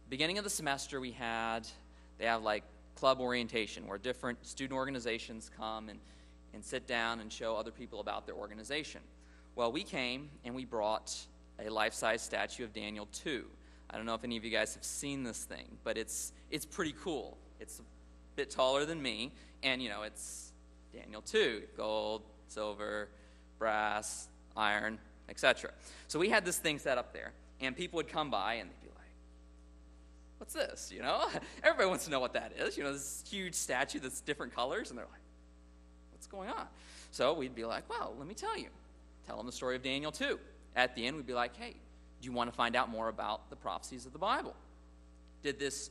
beginning of the semester, they have like club orientation where different student organizations come and sit down and show other people about their organization. Well, we came and we brought a life-size statue of Daniel 2. I don't know if any of you guys have seen this thing, but it's pretty cool. It's a bit taller than me, and it's Daniel 2, gold, silver, brass, iron, etc. So we had this thing set up there, and people would come by and they'd be like, "What's this?" Everybody wants to know what that is. This huge statue that's different colors, and they're like, "What's going on?" So we'd be like, "Well, let me tell you." Tell them the story of Daniel 2. At the end, we'd be like, "Hey, do you want to find out more about the prophecies of the Bible?" Did this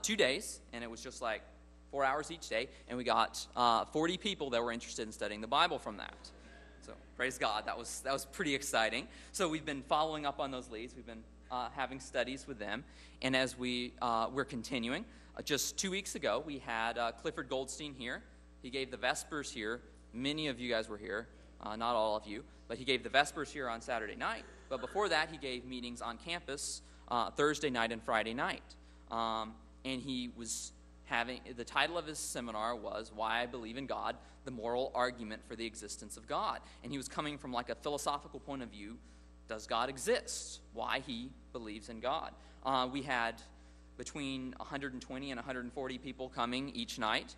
2 days, and it was just like 4 hours each day, and we got 40 people that were interested in studying the Bible from that. So praise God, that was pretty exciting. So we've been following up on those leads. We've been having studies with them, and as we're continuing, just 2 weeks ago, we had Clifford Goldstein here. He gave the Vespers here. Many of you guys were here, not all of you, but he gave the Vespers here on Saturday night. But before that, he gave meetings on campus Thursday night and Friday night. And he was the title of his seminar was Why I Believe in God, the Moral Argument for the Existence of God. And he was coming from like a philosophical point of view. Does God exist? Why he believes in God. We had between 120 and 140 people coming each night.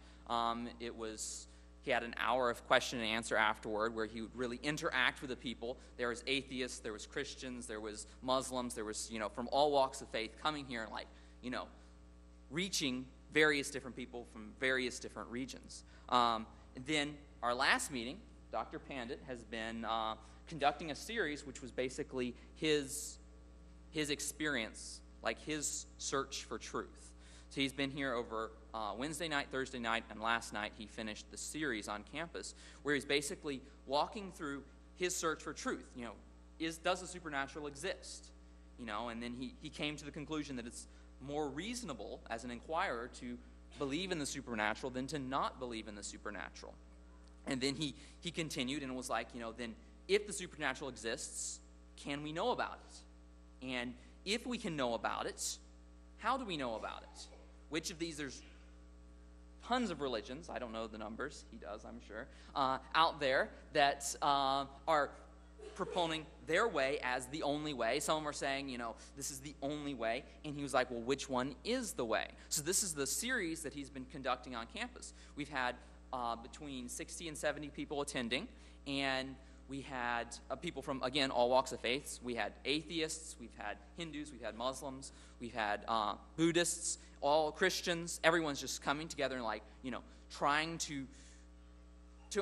He had an hour of question and answer afterward where he would really interact with the people. There was atheists, there was Christians, there was Muslims, there was, from all walks of faith coming here and reaching various different people from various different regions. Then our last meeting, Dr. Pandit has been conducting a series which was basically his experience, like his search for truth. So he's been here over Wednesday night, Thursday night, and last night he finished the series on campus where he's basically walking through his search for truth. Does the supernatural exist? And then he came to the conclusion that it's more reasonable as an inquirer to believe in the supernatural than to not believe in the supernatural. And then he continued and was like, then if the supernatural exists, can we know about it? And if we can know about it, how do we know about it? Which of these, there's tons of religions, I don't know the numbers, he does, I'm sure, out there that are proponing their way as the only way. Some of them are saying, this is the only way. And he was like, well, which one is the way? So this is the series that he's been conducting on campus. We've had between 60 and 70 people attending, and we had people from, again, all walks of faith. We had atheists, we've had Hindus, we've had Muslims, we've had Buddhists, all Christians. Everyone's just coming together and trying to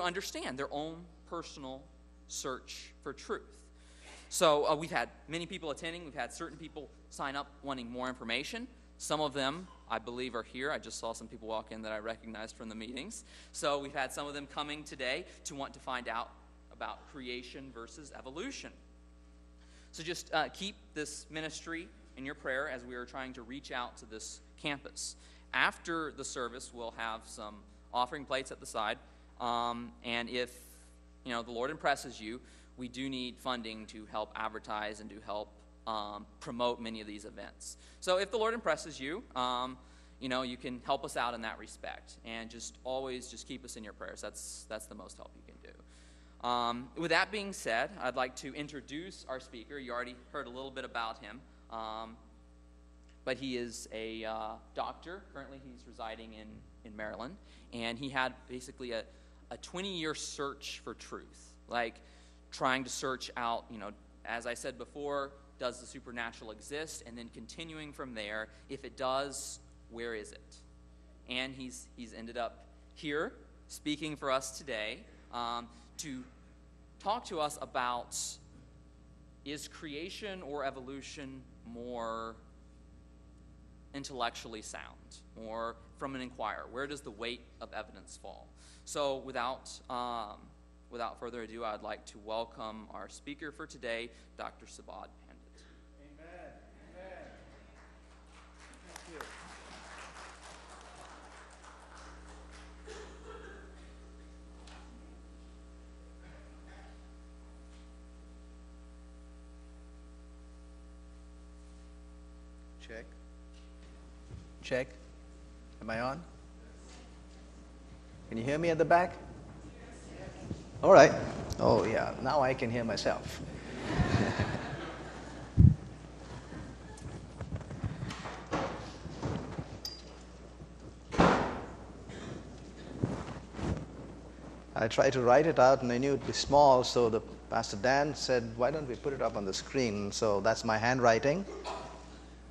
understand their own personal search for truth. So we've had many people attending. We've had certain people sign up wanting more information. Some of them, I believe, are here. I just saw some people walk in that I recognized from the meetings. So we've had some of them coming today to want to find out about creation versus evolution. So just keep this ministry in your prayer as we are trying to reach out to this campus. After the service, we'll have some offering plates at the side. And if the Lord impresses you, we do need funding to help advertise and to help promote many of these events. So if the Lord impresses you, you can help us out in that respect. And always keep us in your prayers. That's the most help you can do. With that being said, I'd like to introduce our speaker. You already heard a little bit about him. But he is a doctor. Currently, he's residing in Maryland. And he had basically a 20-year search for truth, like trying to search out, as I said before, does the supernatural exist? And then continuing from there, if it does, where is it? And he's ended up here speaking for us today to talk to us about, is creation or evolution more intellectually sound, or from an inquirer? Where does the weight of evidence fall? So without further ado, I'd like to welcome our speaker for today, Dr. Sabad Pandit. Amen. Amen. Thank you. Check. Check. Am I on? Can you hear me at the back? All right. Oh, yeah. Now I can hear myself. I tried to write it out and I knew it would be small, so the Pastor Dan said, why don't we put it up on the screen? So that's my handwriting,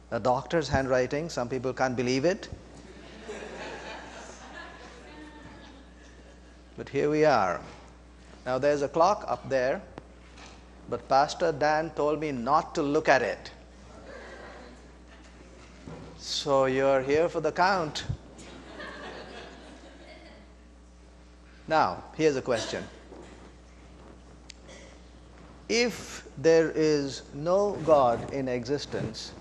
a doctor's handwriting. Some people can't believe it. But here we are. Now there's a clock up there, but Pastor Dan told me not to look at it. So you're here for the count. Now, here's a question. If there is no God in existence,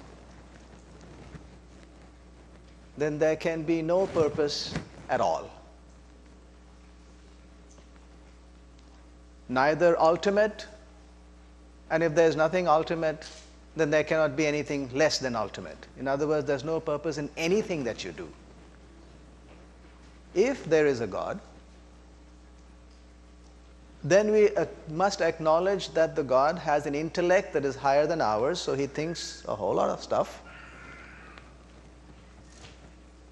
then there can be no purpose at all. Neither ultimate, and if there's nothing ultimate, then there cannot be anything less than ultimate. In other words, there's no purpose in anything that you do. If there is a God, then we must acknowledge that the God has an intellect that is higher than ours, so he thinks a whole lot of stuff.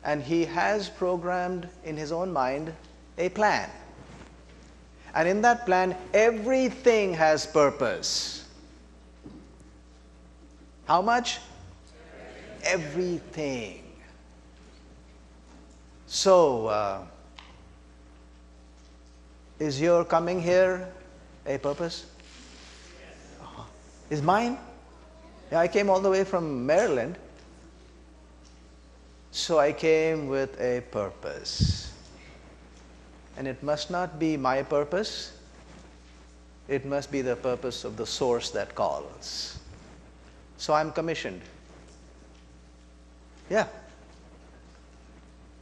And he has programmed in his own mind a plan. And in that plan, everything has purpose. How much? Everything. So, is your coming here a purpose? Yes. Is mine? Yeah, I came all the way from Maryland. So I came with a purpose. And it must not be my purpose. It must be the purpose of the source that calls. So I'm commissioned. Yeah.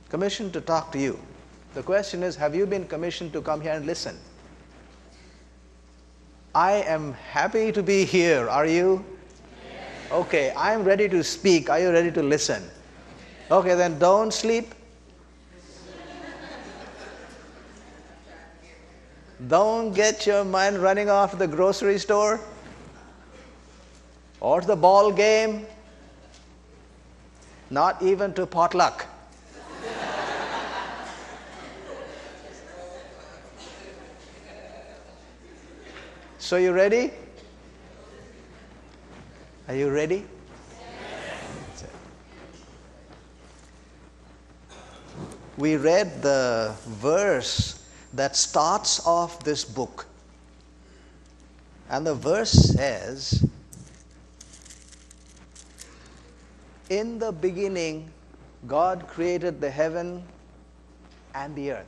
Commissioned to talk to you. The question is, have you been commissioned to come here and listen? I am happy to be here. Are you? Yes. Okay, I'm ready to speak. Are you ready to listen? Okay, then don't sleep. Don't get your mind running off to the grocery store or to the ball game, not even to potluck. So you ready? Are you ready? Yes. We read the verse that starts off this book. And the verse says, in the beginning, God created the heaven and the earth.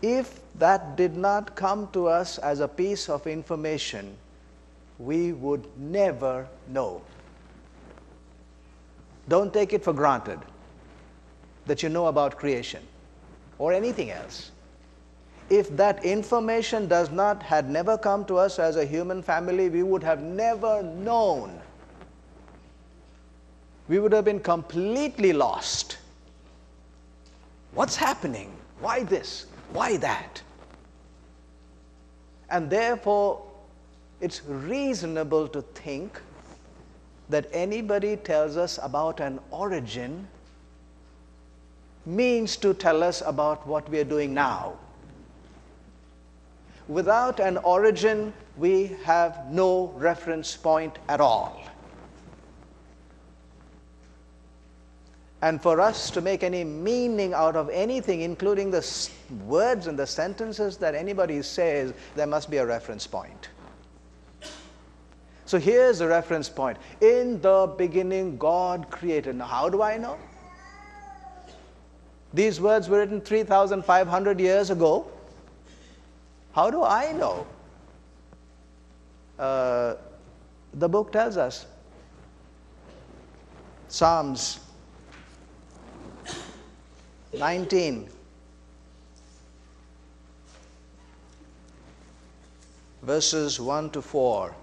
If that did not come to us as a piece of information, we would never know. Don't take it for granted that you know about creation or anything else. If that information had never come to us as a human family, we would have never known. We would have been completely lost. What's happening? Why this? Why that? And therefore, it's reasonable to think that anybody tells us about an origin means to tell us about what we are doing now. Without an origin, we have no reference point at all. And for us to make any meaning out of anything, including the words and the sentences that anybody says, there must be a reference point. So here's the reference point. In the beginning, God created. Now, how do I know? These words were written 3,500 years ago. How do I know? The book tells us. Psalms 19, verses 1 to 4.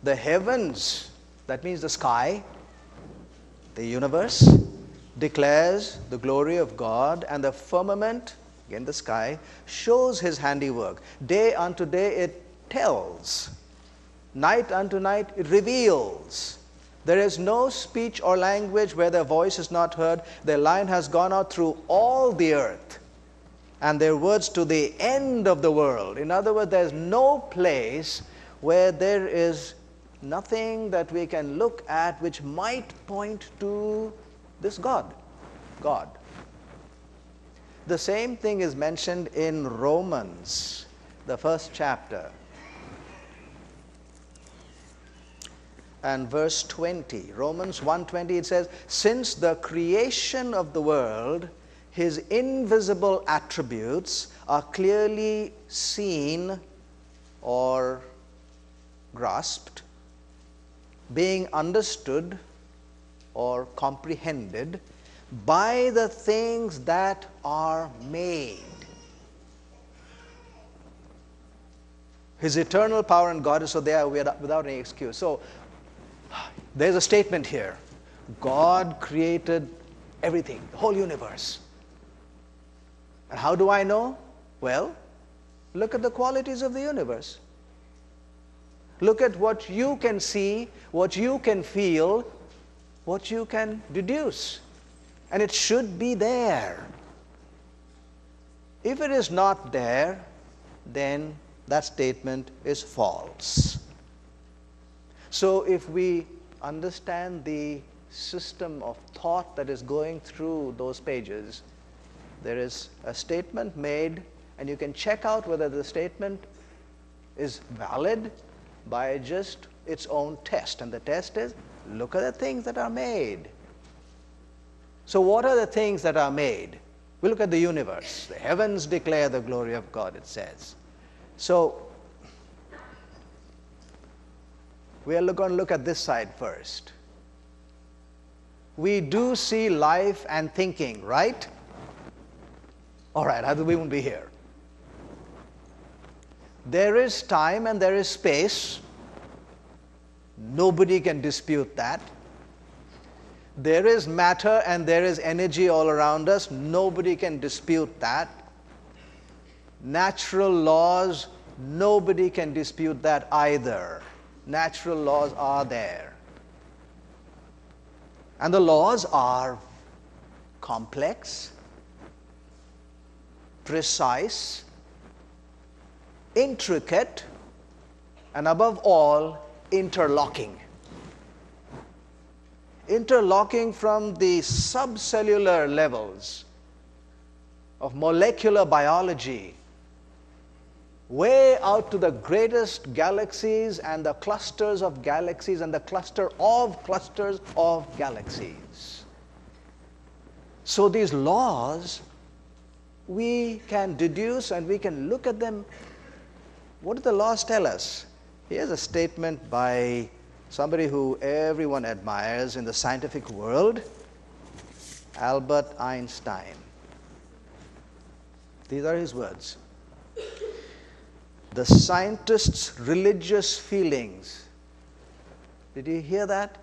The heavens That means the sky, the universe, declares the glory of God, and the firmament, again the sky, shows his handiwork. Day unto day it tells, night unto night it reveals. There is no speech or language where their voice is not heard. Their line has gone out through all the earth, and their words to the end of the world. In other words, there is no place where there is nothing that we can look at which might point to this God. The same thing is mentioned in Romans, the first chapter, and verse 20. Romans 1:20, it says, "Since the creation of the world, his invisible attributes are clearly seen or grasped, being understood or comprehended by the things that are made." His eternal power and God is so there without any excuse. So there's a statement here. God created everything, the whole universe. And how do I know? Well, look at the qualities of the universe. Look at what you can see, what you can feel, what you can deduce. And it should be there. If it is not there, then that statement is false. So if we understand the system of thought that is going through those pages, there is a statement made, and you can check out whether the statement is valid by just its own test. And the test is, look at the things that are made. So what are the things that are made? We look at the universe. The heavens declare the glory of God, it says. So we are going to look at this side first. We do see life and thinking, right? All right, otherwise we won't be here. There is time and there is space. Nobody can dispute that. There is matter and there is energy all around us. Nobody can dispute that. Natural laws, nobody can dispute that either. Natural laws are there. And the laws are complex, precise, intricate, and above all, interlocking. Interlocking from the subcellular levels of molecular biology way out to the greatest galaxies and the clusters of galaxies and the clusters of galaxies. So these laws, we can deduce and we can look at them. What do the laws tell us? Here's a statement by somebody who everyone admires in the scientific world, Albert Einstein. These are his words. The scientist's religious feelings. Did you hear that?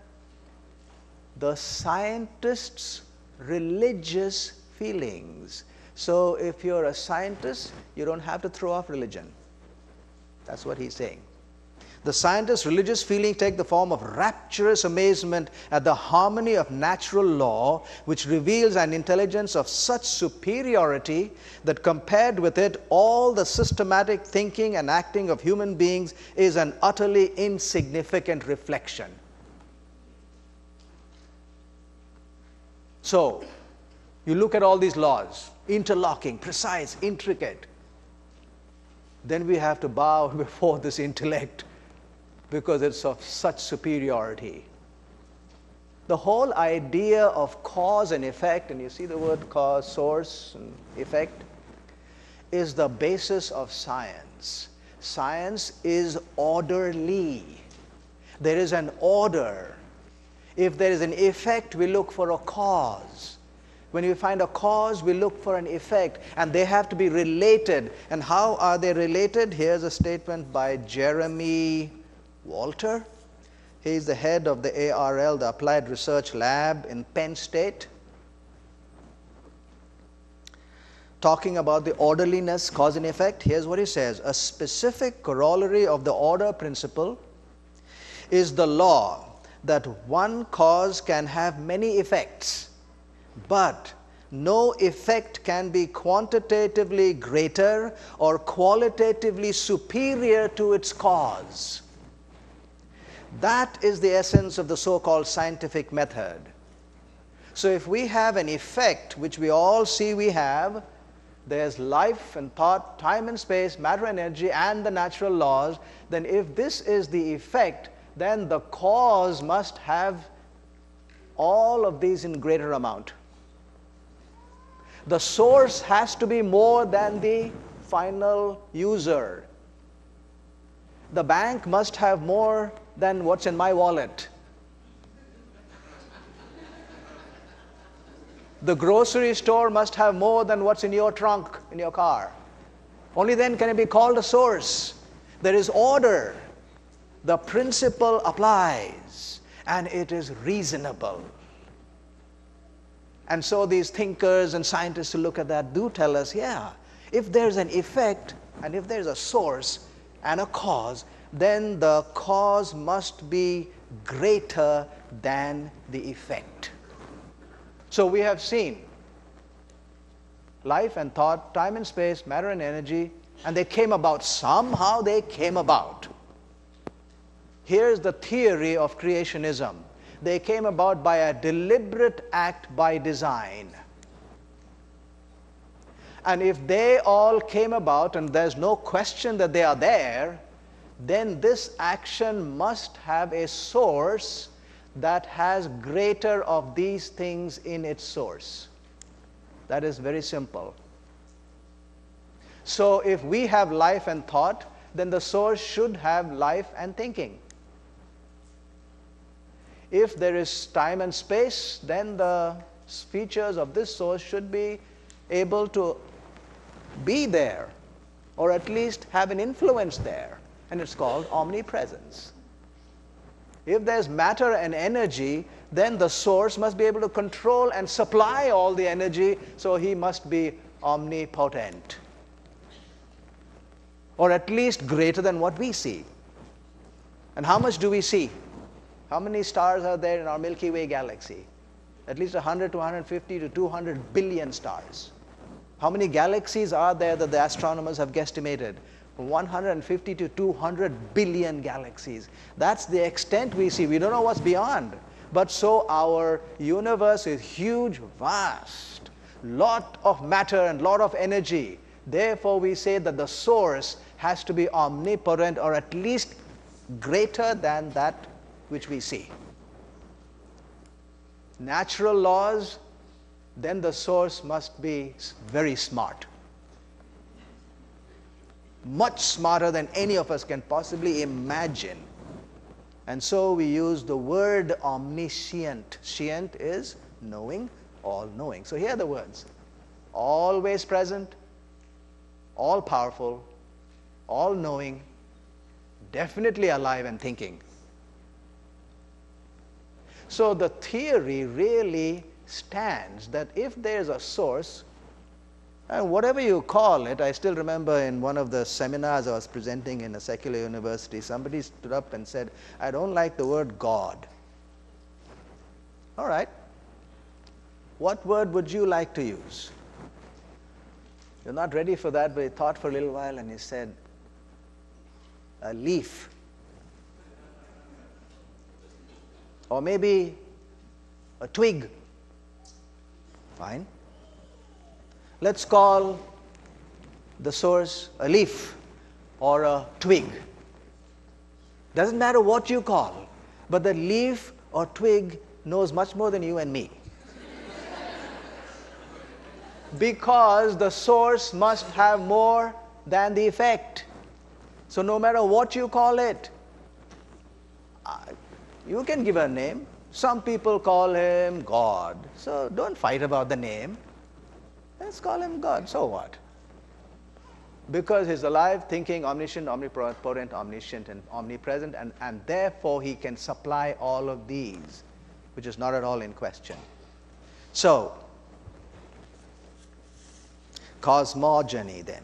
The scientist's religious feelings. So if you're a scientist, you don't have to throw off religion. That's what he's saying. The scientist's religious feelings take the form of rapturous amazement at the harmony of natural law, which reveals an intelligence of such superiority that compared with it, all the systematic thinking and acting of human beings is an utterly insignificant reflection. So, you look at all these laws, interlocking, precise, intricate. Then we have to bow before this intellect, because it's of such superiority. The whole idea of cause and effect, and you see the word cause, source, and effect, is the basis of science. Science is orderly. There is an order. If there is an effect, we look for a cause. When we find a cause, we look for an effect, and they have to be related. And how are they related? Here's a statement by Jeremy Walter. He is the head of the ARL, the Applied Research Lab in Penn State, talking about the orderliness, cause and effect. Here's what he says: a specific corollary of the order principle is the law that one cause can have many effects, but no effect can be quantitatively greater or qualitatively superior to its cause. That is the essence of the so-called scientific method. So if we have an effect, which we all see we have, there's life and thought, time and space, matter and energy, and the natural laws, then if this is the effect, then the cause must have all of these in greater amount. The source has to be more than the final user. The bank must have more than what's in my wallet. The grocery store must have more than what's in your trunk, in your car. Only then can it be called a source. There is order. The principle applies, and it is reasonable. And so these thinkers and scientists who look at that do tell us, yeah, if there's an effect and if there's a source and a cause, then the cause must be greater than the effect. So we have seen life and thought, time and space, matter and energy, and they came about. Somehow they came about. Here's the theory of creationism. They came about by a deliberate act by design. And if they all came about, and there's no question that they are there, then this action must have a source that has greater of these things in its source. That is very simple. So if we have life and thought, then the source should have life and thinking. If there is time and space, then the features of this source should be able to be there, or at least have an influence there, and it's called omnipresence. If there's matter and energy, then the source must be able to control and supply all the energy, so he must be omnipotent, or at least greater than what we see. And how much do we see? How many stars are there in our Milky Way galaxy? At least 100 to 150 to 200 billion stars. How many galaxies are there that the astronomers have guesstimated? 150 to 200 billion galaxies. That's the extent we see. We don't know what's beyond. But so our universe is huge, vast, lot of matter and lot of energy. Therefore we say that the source has to be omnipotent, or at least greater than that which we see. Natural laws, then the source must be very smart. Much smarter than any of us can possibly imagine. And so we use the word omniscient. Scient is knowing, all-knowing. So here are the words: always present, all-powerful, all-knowing, definitely alive and thinking. So the theory really stands that if there's a source, and whatever you call it, I still remember in one of the seminars I was presenting in a secular university, somebody stood up and said, I don't like the word God. All right. What word would you like to use? You're not ready for that, but he thought for a little while and he said, a leaf. Or maybe a twig. Fine. Let's call the source a leaf or a twig. Doesn't matter what you call, but the leaf or twig knows much more than you and me. Because the source must have more than the effect. So no matter what you call it, you can give a name. Some people call him God. So don't fight about the name. Let's call him God. So what? Because he's alive, thinking, omniscient, omnipotent, omniscient, and omnipresent, and therefore he can supply all of these, which is not at all in question. So, cosmogony then.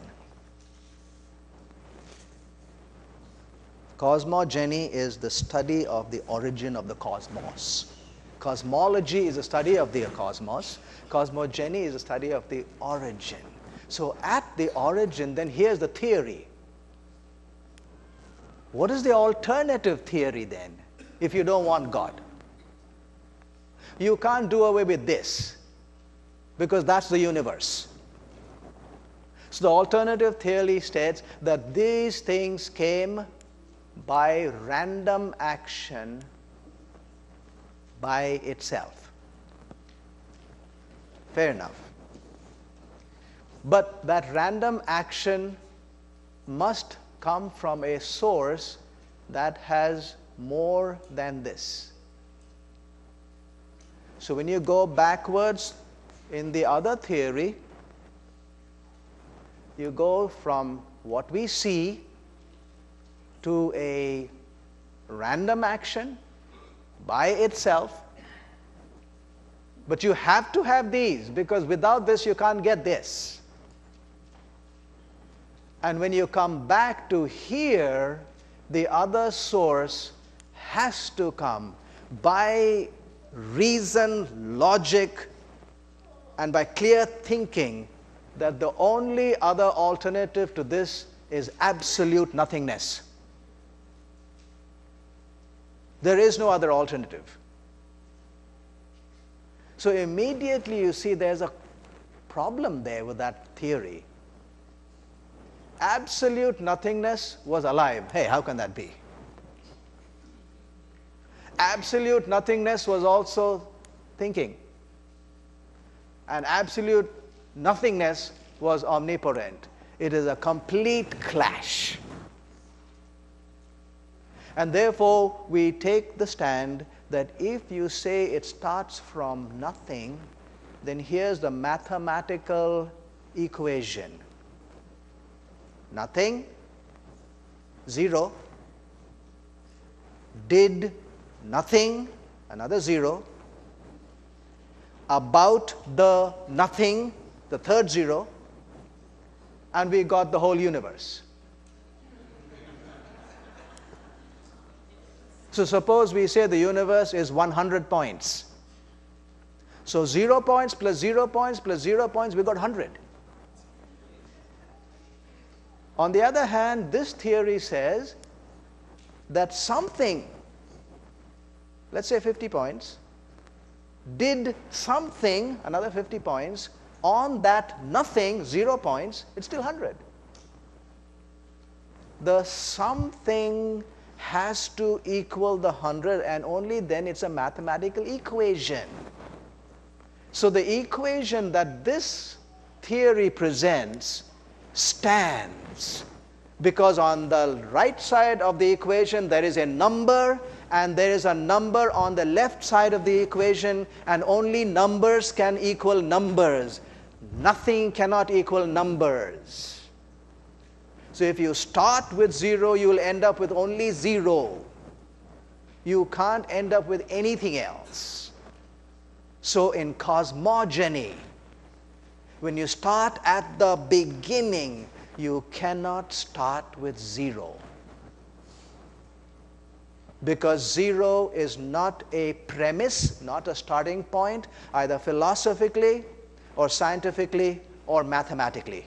Cosmogony is the study of the origin of the cosmos. Cosmology is a study of the cosmos. Cosmogony is a study of the origin. So at the origin, then here's the theory. What is the alternative theory then, if you don't want God? You can't do away with this, because that's the universe. So the alternative theory states that these things came by random action by itself. Fair enough. But that random action must come from a source that has more than this. So when you go backwards in the other theory, you go from what we see to a random action by itself. But you have to have these, because without this you can't get this. And when you come back to here, the other source has to come by reason, logic, and by clear thinking that the only other alternative to this is absolute nothingness. There is no other alternative. So immediately you see there's a problem there with that theory. Absolute nothingness was alive. Hey, how can that be? Absolute nothingness was also thinking. And absolute nothingness was omnipotent. It is a complete clash. And therefore, we take the stand that if you say it starts from nothing, then here's the mathematical equation. Nothing, zero, did nothing, another zero, about the nothing, the third zero, and we got the whole universe. So suppose we say the universe is 100 points. So 0 points plus 0 points plus 0 points, we got 100. On the other hand, this theory says that something, let's say 50 points, did something, another 50 points, on that nothing, 0 points, it's still 100. The something has to equal the 100, and only then it's a mathematical equation. So the equation that this theory presents stands, because on the right side of the equation there is a number, and there is a number on the left side of the equation, and only numbers can equal numbers. Nothing cannot equal numbers. So if you start with 0, you will end up with only 0. You can't end up with anything else. So in cosmogony, when you start at the beginning, you cannot start with 0. Because 0 is not a premise, not a starting point, either philosophically or scientifically or mathematically.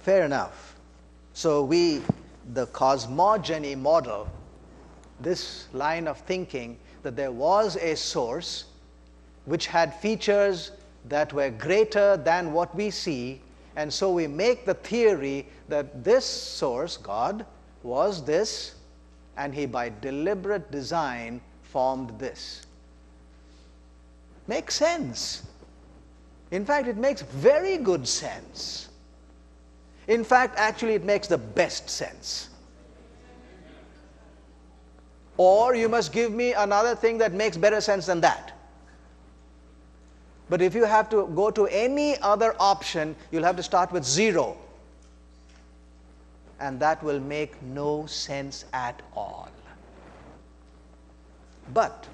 Fair enough. So the cosmogony model, this line of thinking that there was a source which had features that were greater than what we see, and so we make the theory that this source, God, was this, and he by deliberate design formed this. Makes sense. In fact, it makes very good sense. In fact, actually it makes the best sense. Or you must give me another thing that makes better sense than that. But if you have to go to any other option, you'll have to start with 0. And that will make no sense at all. But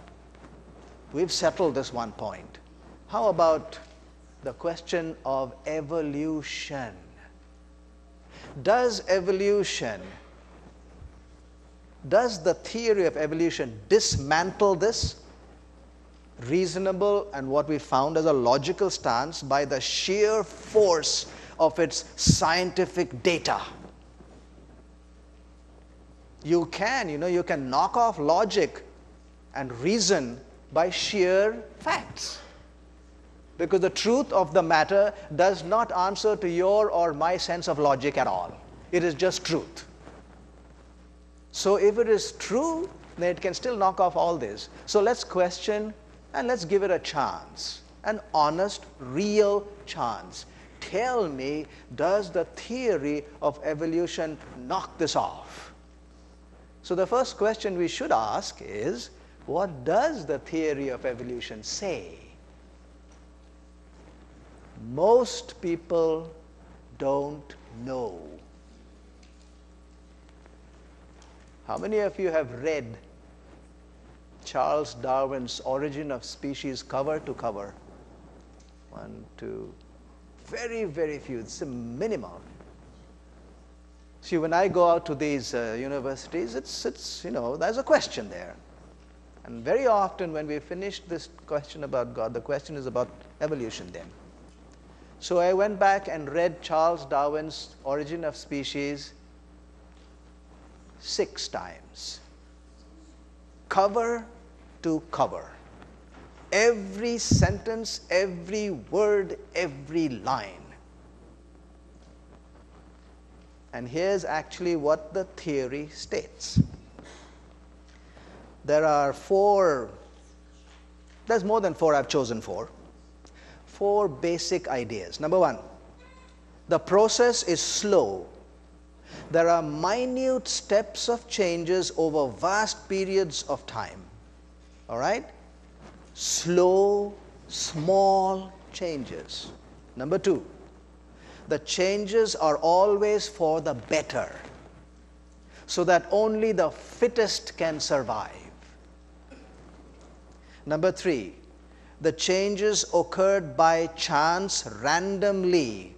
we've settled this one point. How about the question of evolution? Does the theory of evolution dismantle this reasonable and what we found as a logical stance by the sheer force of its scientific data? You can knock off logic and reason by sheer facts. Because the truth of the matter does not answer to your or my sense of logic at all. It is just truth. So if it is true, then it can still knock off all this. So let's question and let's give it a chance, an honest, real chance. Tell me, does the theory of evolution knock this off? So the first question we should ask is, what does the theory of evolution say? Most people don't know. How many of you have read Charles Darwin's Origin of Species cover to cover? 1, 2, very, very few. It's a minimum. See, when I go out to these universities, there's a question there. And very often when we finish this question about God, the question is about evolution then. So I went back and read Charles Darwin's Origin of Species 6 times. Cover to cover. Every sentence, every word, every line. And here's actually what the theory states. There are 4, there's more than 4, I've chosen 4. 4 basic ideas. Number 1, the process is slow. There are minute steps of changes over vast periods of time. All right? Slow, small changes. Number 2, the changes are always for the better, so that only the fittest can survive. Number 3, the changes occurred by chance randomly,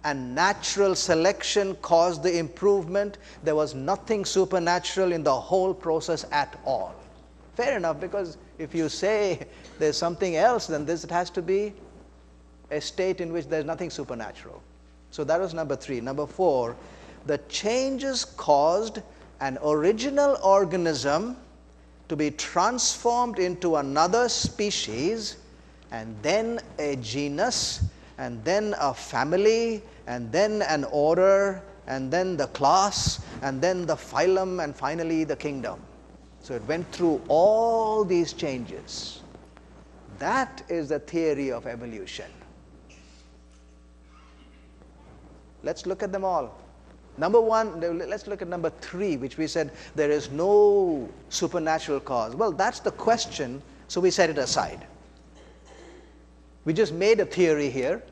and natural selection caused the improvement. There was nothing supernatural in the whole process at all. Fair enough, because if you say there's something else than this, it has to be a state in which there's nothing supernatural. So that was number 3. Number 4, the changes caused an original organism to be transformed into another species, and then a genus, and then a family, and then an order, and then the class, and then the phylum, and finally the kingdom. So it went through all these changes. That is the theory of evolution. Let's look at them all. Number 1, let's look at number 3, which we said there is no supernatural cause. Well, that's the question, so we set it aside. We just made a theory here,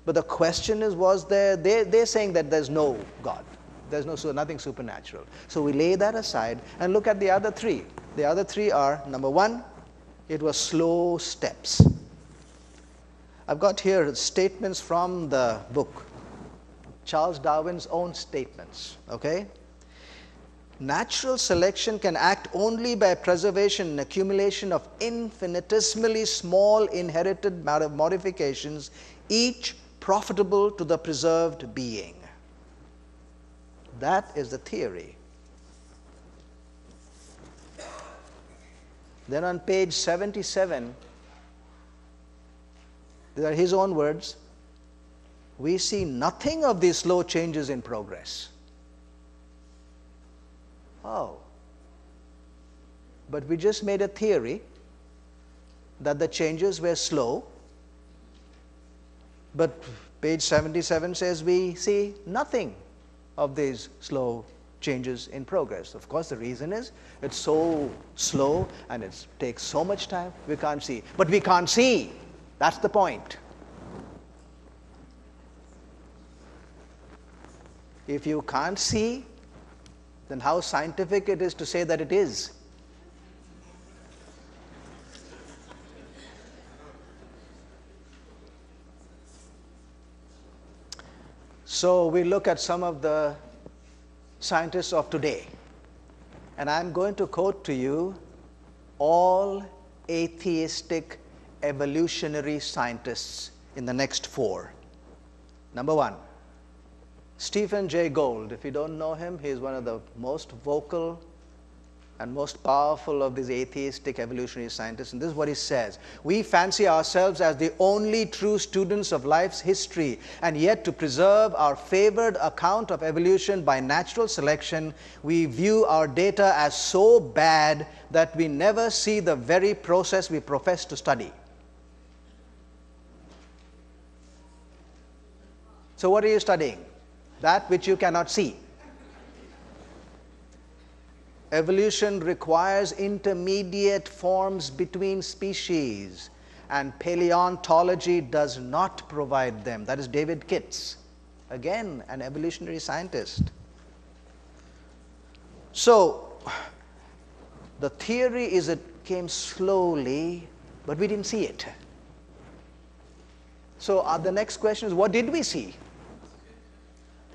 but the question is, they're saying that there's no God. There's nothing supernatural. So we lay that aside and look at the other 3. The other 3 are, number 1, it was slow steps. I've got here statements from the book, Charles Darwin's own statements, okay? Natural selection can act only by preservation and accumulation of infinitesimally small inherited modifications, each profitable to the preserved being. That is the theory. Then on page 77, these are his own words. We see nothing of these slow changes in progress. Oh. But we just made a theory that the changes were slow. But page 77 says we see nothing of these slow changes in progress. Of course, the reason is it's so slow and it takes so much time, we can't see. But we can't see. That's the point. If you can't see, then how scientific it is to say that it is. So we look at some of the scientists of today, and I'm going to quote to you all atheistic evolutionary scientists in the next 4. Number 1, Stephen Jay Gould. If you don't know him, he is one of the most vocal and most powerful of these atheistic evolutionary scientists. And this is what he says: we fancy ourselves as the only true students of life's history, and yet to preserve our favored account of evolution by natural selection, we view our data as so bad that we never see the very process we profess to study. So what are you studying? That which you cannot see. Evolution requires intermediate forms between species, and paleontology does not provide them. That is David Kitts, again an evolutionary scientist. So the theory is it came slowly, but we didn't see it. So the next question is, what did we see?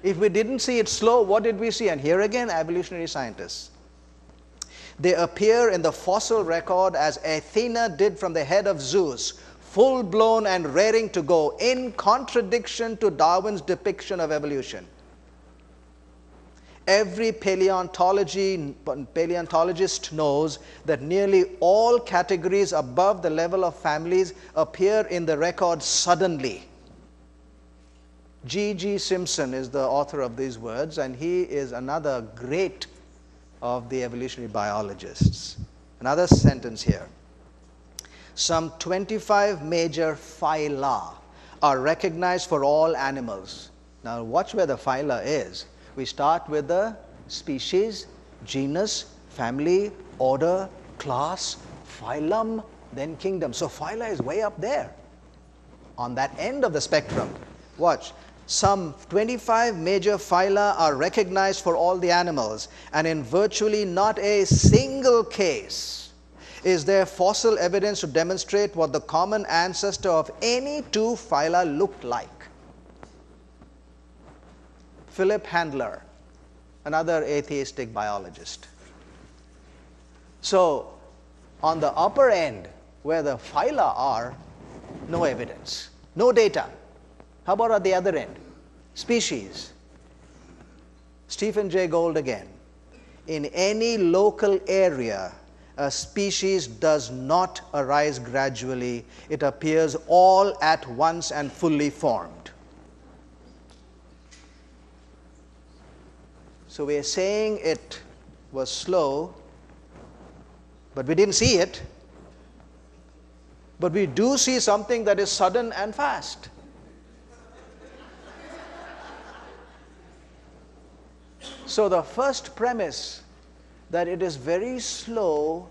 If we didn't see it slow, what did we see? And here again, evolutionary scientists. They appear in the fossil record as Athena did from the head of Zeus, full-blown and raring to go, in contradiction to Darwin's depiction of evolution. Every paleontologist knows that nearly all categories above the level of families appear in the record suddenly. G.G. Simpson is the author of these words, and he is another great of the evolutionary biologists. Another sentence here. Some 25 major phyla are recognized for all animals. Now watch where the phyla is. We start with the species, genus, family, order, class, phylum, then kingdom. So phyla is way up there on that end of the spectrum. Watch. Some 25 major phyla are recognized for all the animals, and in virtually not a single case is there fossil evidence to demonstrate what the common ancestor of any 2 phyla looked like. Philip Handler, another atheistic biologist. So on the upper end, where the phyla are, no evidence, no data. How about at the other end? Species. Stephen Jay Gould again. In any local area, a species does not arise gradually. It appears all at once and fully formed. So we are saying it was slow, but we didn't see it. But we do see something that is sudden and fast. So the first premise, that it is very slow,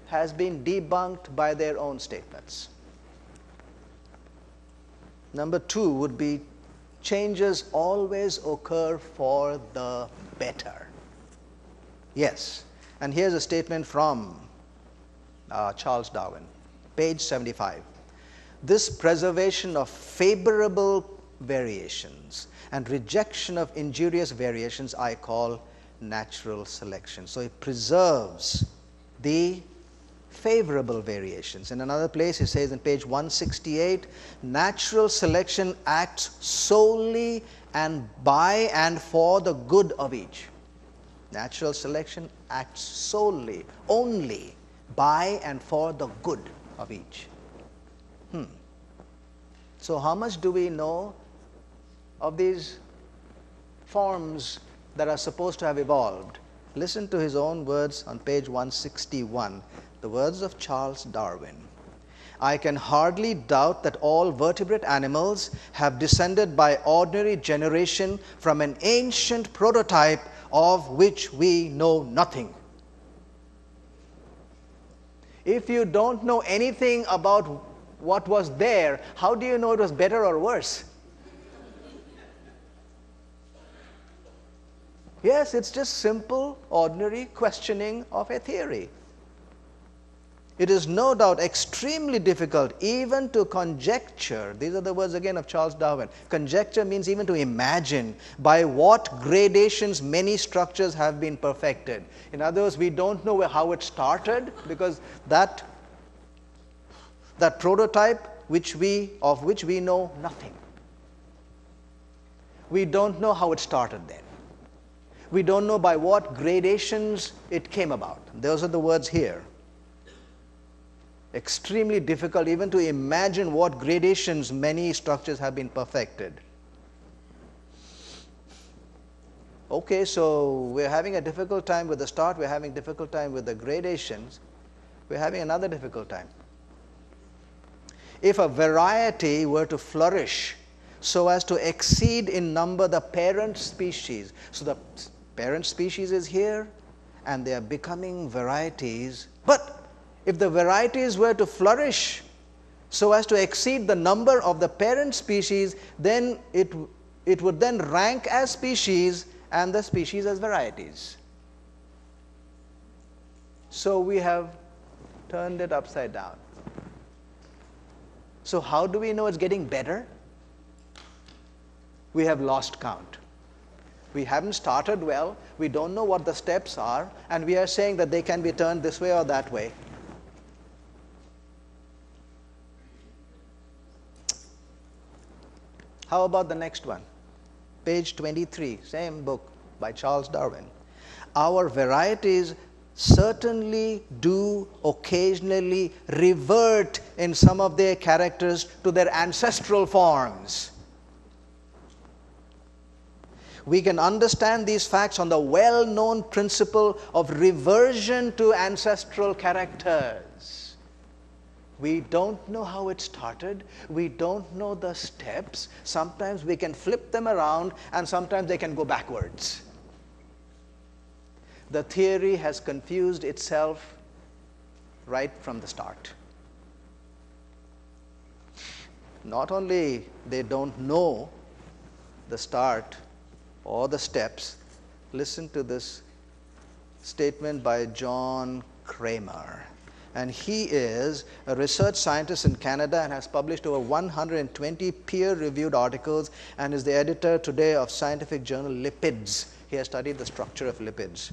has been debunked by their own statements. Number 2 would be, changes always occur for the better. Yes, and here's a statement from Charles Darwin, page 75. This preservation of favorable variations and rejection of injurious variations I call natural selection. So it preserves the favorable variations. In another place he says in page 168, natural selection acts solely and by and for the good of each. Natural selection acts solely, only by and for the good of each. So how much do we know of these forms that are supposed to have evolved? Listen to his own words on page 161, the words of Charles Darwin. I can hardly doubt that all vertebrate animals have descended by ordinary generation from an ancient prototype of which we know nothing. If you don't know anything about what was there, how do you know it was better or worse? Yes, it's just simple, ordinary questioning of a theory. It is no doubt extremely difficult even to conjecture. These are the words again of Charles Darwin. Conjecture means even to imagine by what gradations many structures have been perfected. In other words, we don't know how it started, because that prototype of which we know nothing. We don't know how it started then. We don't know by what gradations it came about. Those are the words here. Extremely difficult even to imagine what gradations many structures have been perfected. Okay, so we're having a difficult time with the start, we're having a difficult time with the gradations, we're having another difficult time. If a variety were to flourish so as to exceed in number the parent species, so the parent species is here and they are becoming varieties, but if the varieties were to flourish so as to exceed the number of the parent species, then it would then rank as species and the species as varieties. So we have turned it upside down. So how do we know it's getting better? We have lost count. We haven't started well, we don't know what the steps are, and we are saying that they can be turned this way or that way. How about the next one? Page 23, same book by Charles Darwin. Our varieties certainly do occasionally revert in some of their characters to their ancestral forms. We can understand these facts on the well-known principle of reversion to ancestral characters. We don't know how it started. We don't know the steps. Sometimes we can flip them around and sometimes they can go backwards. The theory has confused itself right from the start. Not only they don't know the start or the steps, listen to this statement by John Kramer. And he is a research scientist in Canada and has published over 120 peer-reviewed articles and is the editor today of scientific journal Lipids. He has studied the structure of lipids.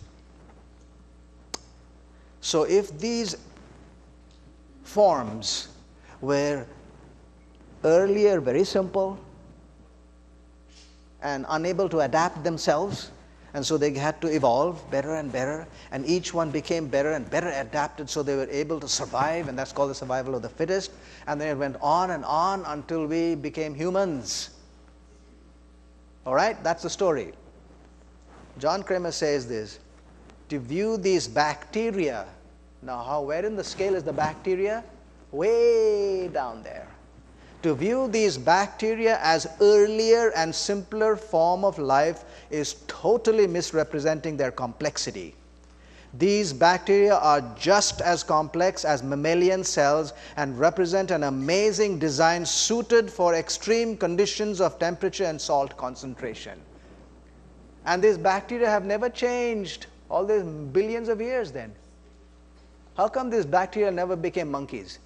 So if these forms were earlier very simple and unable to adapt themselves, and so they had to evolve better and better, and each one became better and better adapted so they were able to survive, and that's called the survival of the fittest, and then it went on and on until we became humans. All right, that's the story. John Kramer says this: to view these bacteria, now where in the scale is the bacteria? Way down there. To view these bacteria as earlier and simpler form of life is totally misrepresenting their complexity. These bacteria are just as complex as mammalian cells and represent an amazing design suited for extreme conditions of temperature and salt concentration. And these bacteria have never changed all these billions of years then. How come these bacteria never became monkeys?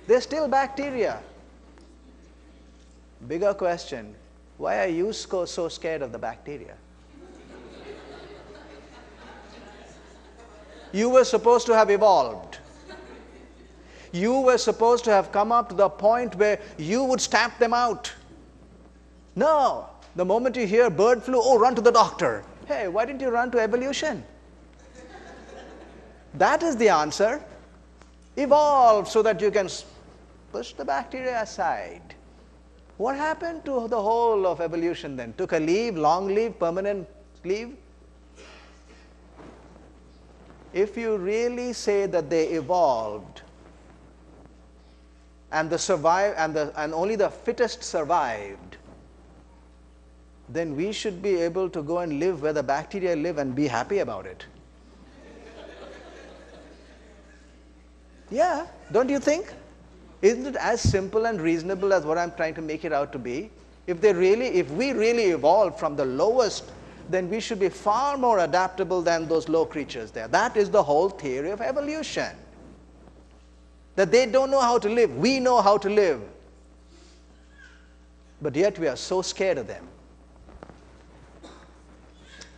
They're still bacteria. Bigger question, why are you so scared of the bacteria? You were supposed to have evolved. You were supposed to have come up to the point where you would stamp them out. No, the moment you hear bird flu, oh, run to the doctor. Hey, why didn't you run to evolution? That is the answer. Evolve so that you can push the bacteria aside. What happened to the whole of evolution then? Took a leave, long leave, permanent leave? If you really say that they evolved and and only the fittest survived, then we should be able to go and live where the bacteria live and be happy about it. Yeah, don't you think? Isn't it as simple and reasonable as what I'm trying to make it out to be? If we really evolved from the lowest, then we should be far more adaptable than those low creatures there. That is the whole theory of evolution. That they don't know how to live. We know how to live. But yet we are so scared of them.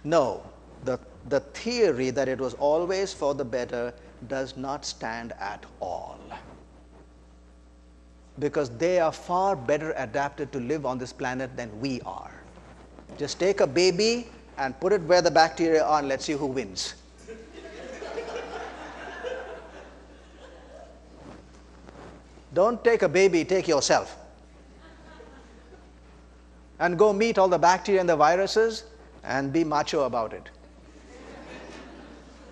No, the theory that it was always for the better does not stand at all. Because they are far better adapted to live on this planet than we are. Just take a baby and put it where the bacteria are and let's see who wins. Don't take a baby, take yourself. And go meet all the bacteria and the viruses and be macho about it.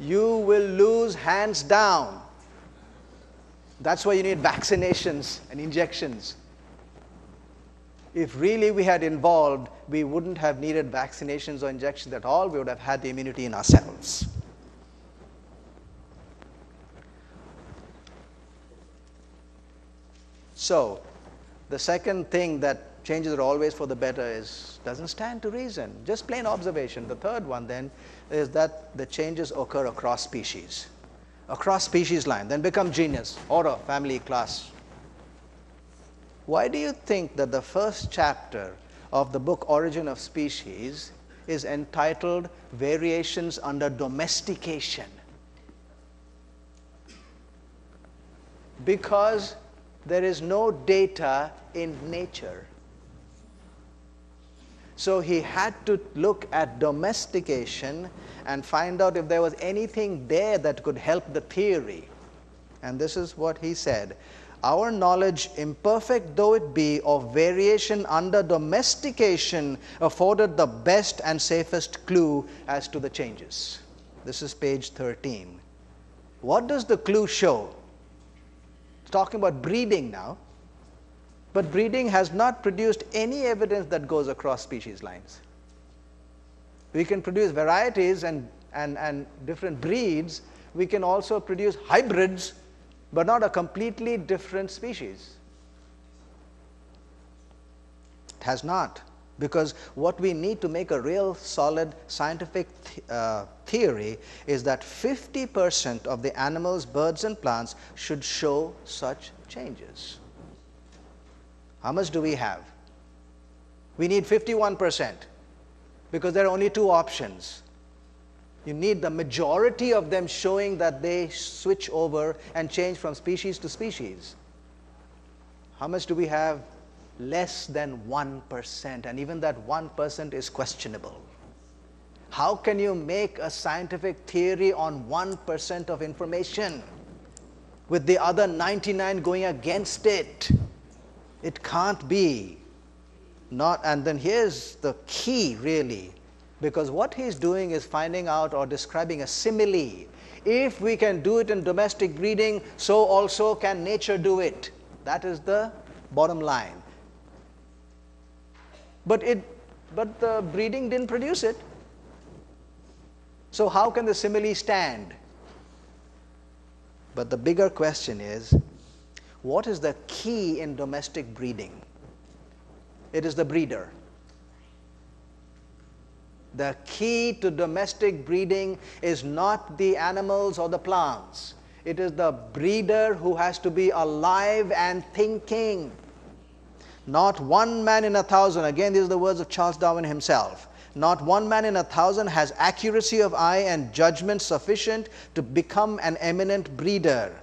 You will lose hands down. That's why you need vaccinations and injections. If really we had evolved, we wouldn't have needed vaccinations or injections at all. We would have had the immunity in ourselves. So, the second thing that changes are always for the better doesn't stand to reason. Just plain observation. The third one then is that the changes occur across species. Across species line, then become genus, order, family, class. Why do you think that the first chapter of the book Origin of Species is entitled Variations Under Domestication? Because there is no data in nature. So he had to look at domestication and find out if there was anything there that could help the theory. And this is what he said. Our knowledge, imperfect though it be, of variation under domestication afforded the best and safest clue as to the changes. This is page 13. What does the clue show? It's talking about breeding now. But breeding has not produced any evidence that goes across species lines. We can produce varieties and different breeds. We can also produce hybrids, but not a completely different species. It has not. Because what we need to make a real solid scientific theory is that 50% of the animals, birds, and plants should show such changes. How much do we have? We need 51%. Because there are only two options. You need the majority of them showing that they switch over and change from species to species. How much do we have? Less than 1%, and even that 1% is questionable. How can you make a scientific theory on 1% of information with the other 99 going against it? It can't be. And then here's the key, really, because what he's doing is finding out or describing a simile. If we can do it in domestic breeding, so also can nature do it. That is the bottom line. But the breeding didn't produce it. So how can the simile stand? But the bigger question is, what is the key in domestic breeding? It is the breeder. The key to domestic breeding is not the animals or the plants. It is the breeder who has to be alive and thinking. Not one man in 1,000, again these are the words of Charles Darwin himself, not one man in 1,000 has accuracy of eye and judgment sufficient to become an eminent breeder.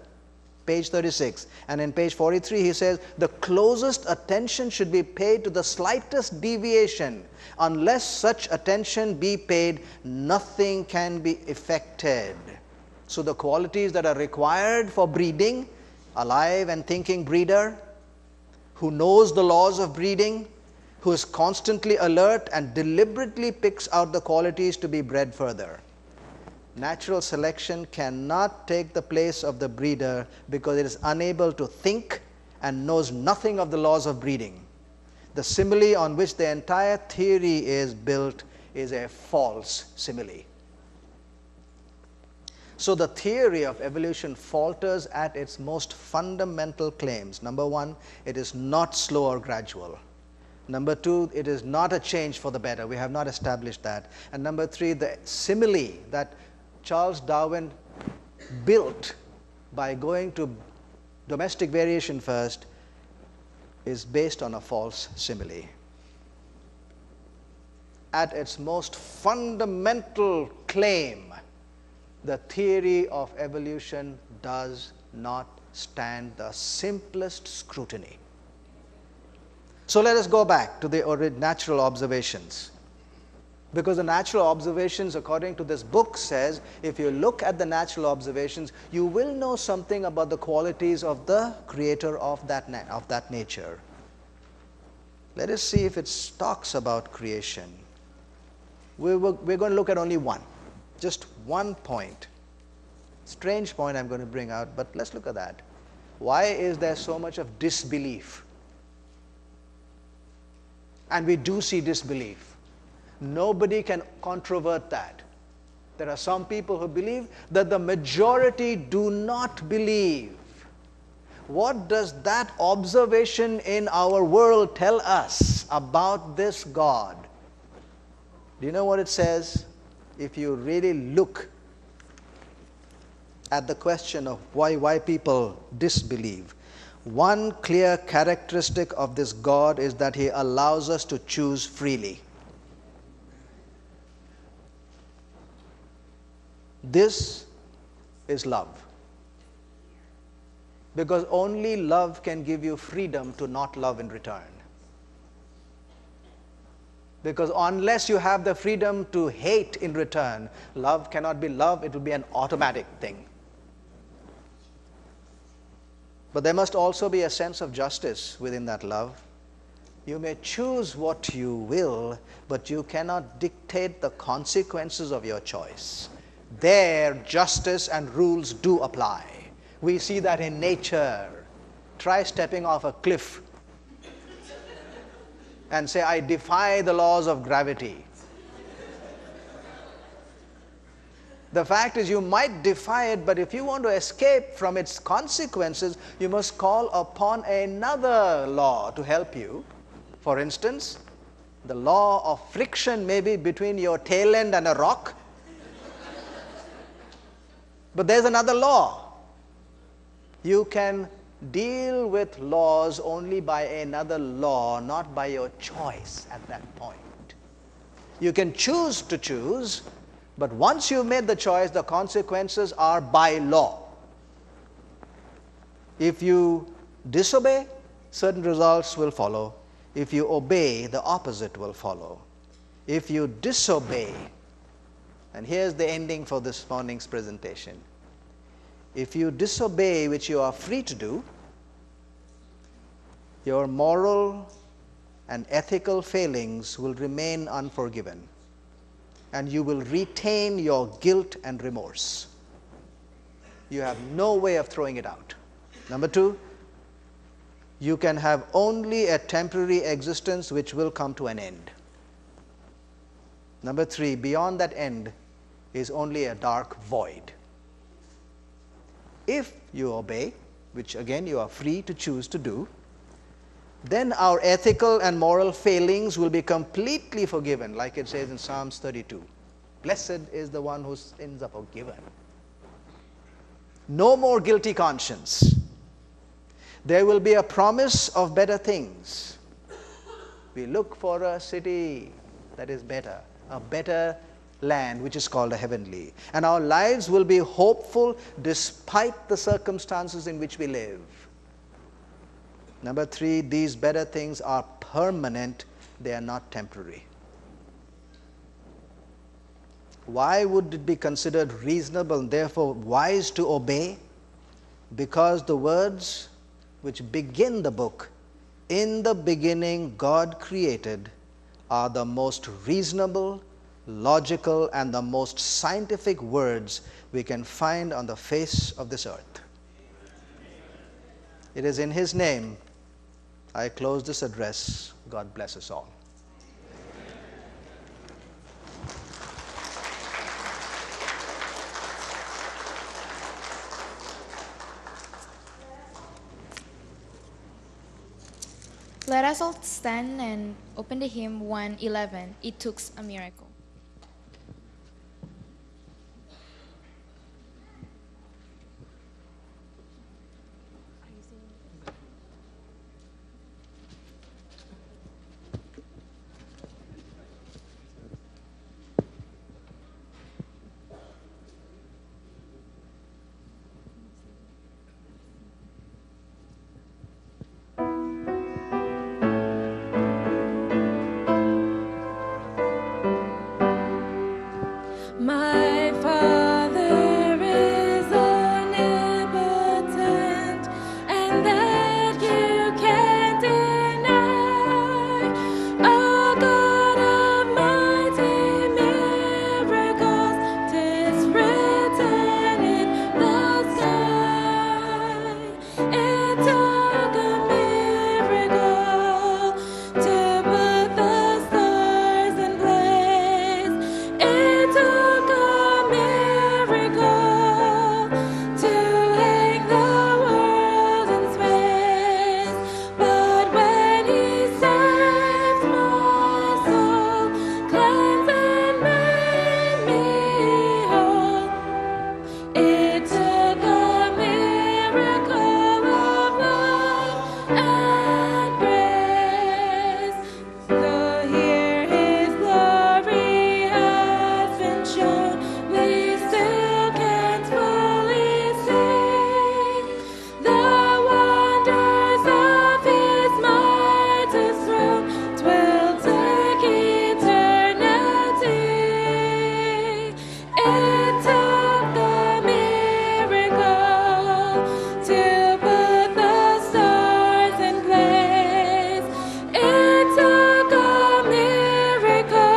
Page 36. And in page 43 he says, the closest attention should be paid to the slightest deviation. Unless such attention be paid, nothing can be effected. So the qualities that are required for breeding, alive and thinking breeder, who knows the laws of breeding, who is constantly alert and deliberately picks out the qualities to be bred further. Natural selection cannot take the place of the breeder because it is unable to think and knows nothing of the laws of breeding. The simile on which the entire theory is built is a false simile. So the theory of evolution falters at its most fundamental claims. Number one, it is not slow or gradual. Number two, it is not a change for the better. We have not established that. And number three, the simile that Charles Darwin built by going to domestic variation first is based on a false simile. At its most fundamental claim, the theory of evolution does not stand the simplest scrutiny. So let us go back to the natural observations. Because the natural observations, according to this book, says if you look at the natural observations, you will know something about the qualities of the creator of that nature. Let us see if it talks about creation. We're going to look at only one, just one point. Strange point I'm going to bring out, but let's look at that. Why is there so much of disbelief? And we do see disbelief. Nobody can controvert that. There are some people who believe that the majority do not believe. What does that observation in our world tell us about this God? Do you know what it says? If you really look at the question of why people disbelieve, one clear characteristic of this God is that He allows us to choose freely. This is love. Because only love can give you freedom to not love in return. Because unless you have the freedom to hate in return, love cannot be love, it will be an automatic thing. But there must also be a sense of justice within that love. You may choose what you will, but you cannot dictate the consequences of your choice. There, justice and rules do apply. We see that in nature. Try stepping off a cliff and say, I defy the laws of gravity. The fact is, you might defy it, but if you want to escape from its consequences, you must call upon another law to help you. For instance, the law of friction may be between your tail end and a rock, but there's another law. You can deal with laws only by another law, not by your choice at that point. You can choose to choose, but once you've made the choice, the consequences are by law. If you disobey, certain results will follow. If you obey, the opposite will follow. If you disobey, and here's the ending for this morning's presentation. If you disobey, which you are free to do, your moral and ethical failings will remain unforgiven, and you will retain your guilt and remorse. You have no way of throwing it out. Number two, you can have only a temporary existence which will come to an end. Number three, beyond that end is only a dark void. If you obey, which again you are free to choose to do, then our ethical and moral failings will be completely forgiven, like it says in Psalms 32. Blessed is the one whose sins are forgiven. No more guilty conscience. There will be a promise of better things. We look for a city that is better, a better land which is called a heavenly. And our lives will be hopeful despite the circumstances in which we live. Number three, these better things are permanent, they are not temporary. Why would it be considered reasonable and therefore wise to obey? Because the words which begin the book, in the beginning God created, are the most reasonable, logical, and the most scientific words we can find on the face of this earth. It is in His name I close this address. God bless us all. let us all stand and open the hymn 111, It Took a Miracle. My Father is omnipotent, and that you can't deny. O God of mighty miracles, 'tis written in the sky. It took a miracle to put the stars in place. It took a miracle to hang the world in space. But when He saved my soul, cleansed and made me whole, it took a miracle of love and grace. Though here His glory has been shown, we still can't fully see the wonders of His mighty throne. 'Twill take eternity. It took a miracle to put the stars in place. It took a miracle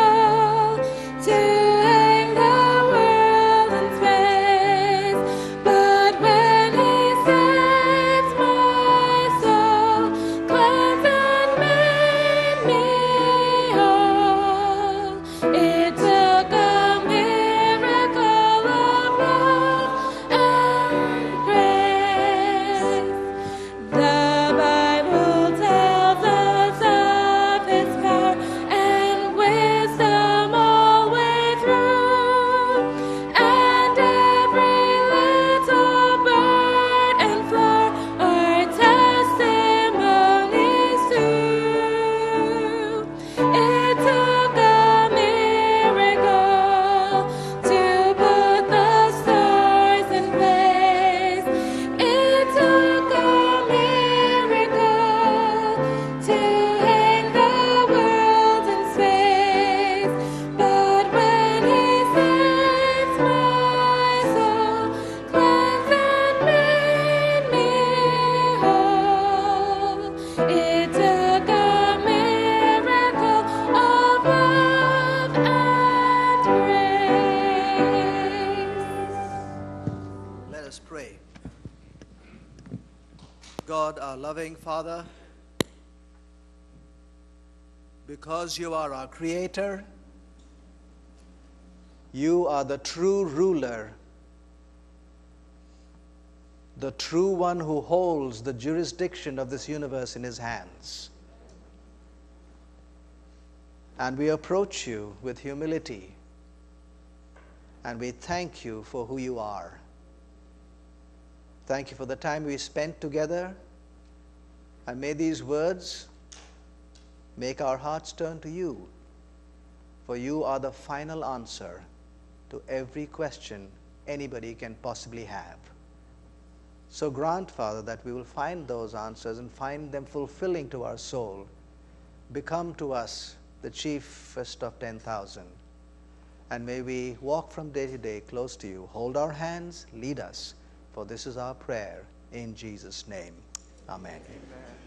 to hang the world in space. But when He saved my soul, cleansed and made me whole, it took a miracle of love and grace. The Bible tells us of His power and wisdom all way through, and every little bird and flower are testimonies too. It took a miracle to put the stars in place. It took a miracle to hang the world in space. But when He saved my soul, cleansed and made me whole, it took a miracle of love and grace. Let us pray. God, our loving Father, because you are our Creator, you are the true ruler, the true one who holds the jurisdiction of this universe in His hands. And we approach you with humility, and we thank you for who you are. Thank you for the time we spent together, and may these words make our hearts turn to you, for you are the final answer to every question anybody can possibly have. So grant, Father, that we will find those answers and find them fulfilling to our soul. Become to us the chiefest of 10,000. And may we walk from day to day close to you. Hold our hands, lead us, for this is our prayer in Jesus' name. Amen. Amen.